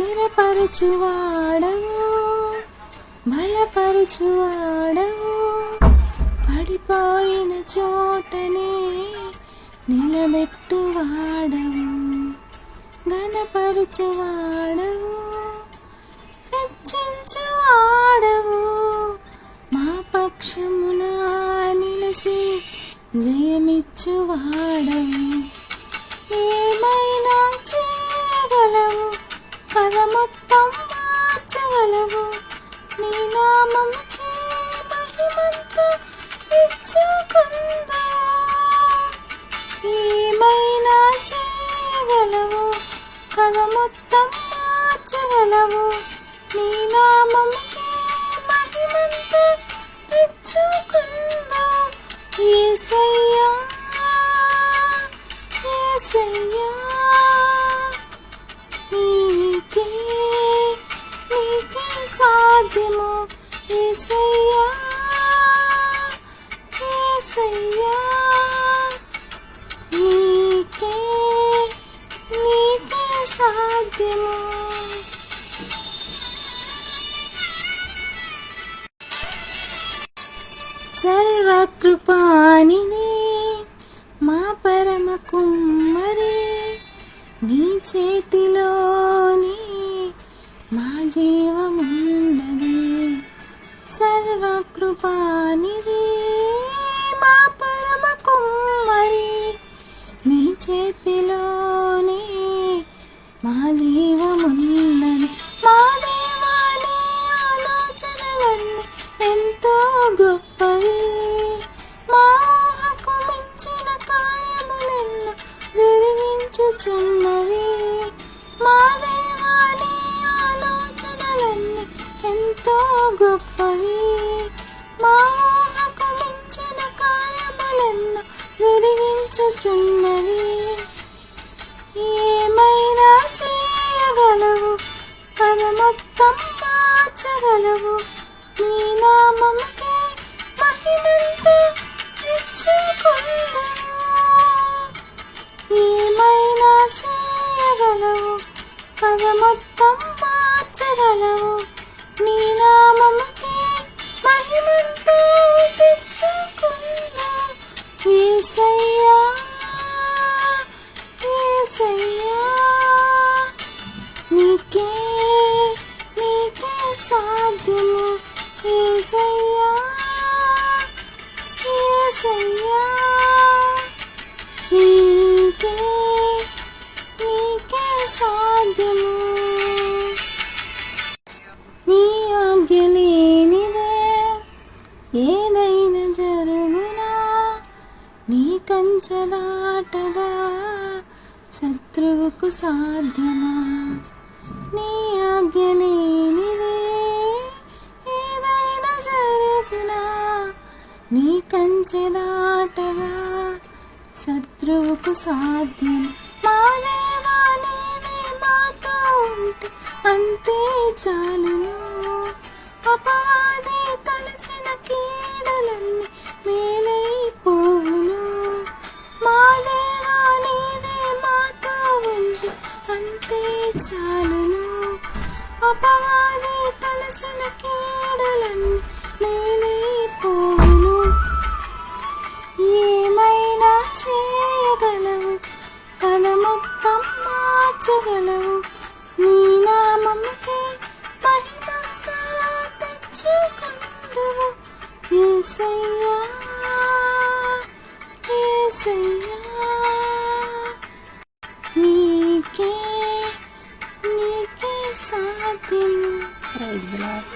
స్థిరపరచువాడవు, బలపరచువాడవు, పడిపోయిన చోటనే నిలబెట్టువాడవు, ఘనపరచువాడవు, హెచ్చించువాడవు, మా పక్షమున నిలిచి జయమిచ్చువాడవు. ఏమైనా చేయగలవు, కథ మొత్తం మార్చగలవు, నీ నామముకే మహిమంతా ఇచ్చుకుందాము. ఏమైనా చేయగలవు, కథ మొత్తం మార్చగలవు, నీ నామముకే మహిమంతా ఇచ్చుకుందాము. యేసయ్యా యేసయ్యా, నీకే సాధ్యము. యేసయ్యా యేసయ్యా, నీకే సాధ్యము. సర్వకృపానిధి మా పరమ కుమ్మరి, నీ చేతిలోని మా జీవమున్నది. సర్వకృపానిధి మా పరమ కుమ్మరి, నీ చేతిలోని మా జీవమున్నది. మా దేవాని ఆలోచనలన్నీ ఎంతో గొప్పవి, మా ఊహకు మించిన కార్యములెన్నో జరిగించుచున్నవి. మా దేవాని ఆలోచనలన్నీ ఎంతో గొప్పవి, మా ఊహకు మించిన కార్యములెన్నో జరిగించుచున్నవి. ఏమైనా చేయగలవు, కథ మొత్తం మార్చగలవు, నీ నామముకే మహిమంతా ఇచ్చుకుందాము. ఏమైనా చేయగలవు, కథ మొత్తం మార్చగలవు, నీ నామముకే మహిమంతా తెచ్చుకుందాము. యేసయ్యా యేసయ్యా, నీకే సాధ్యము. యేసయ్యా యేసయ్యా, నీకే సాధ్యము. నీ ఆజ్ఞ లేనిదే ఏదైనా జరుగునా, నీ కంచె దాటగా శత్రువుకు సాధ్యమా. నీ ఆజ్ఞ లేనిదే ఏదైనా జరుగునా, నీ కంచె దాటగా శత్రువుకు సాధ్యం. మా దేవా నీవే మాతో ఉంటే అంతే చాలును, అపవాది తలచిన కీడులన్నీ మేలైపోవును. మా దేవా నీవే మాతో ఉంటే అంతే చాలును, అపవాది తలచిన కీడులన్నీ మేలైపోవును. ఏమైనా చేయగలవు, కథ మొత్తం మార్చగలవు, నీ నామముకే మహిమంతా తెచ్చుకుందువు. యేసయ్యా యేసయ్యా, నీకే సాధ్యం. Praise the lord.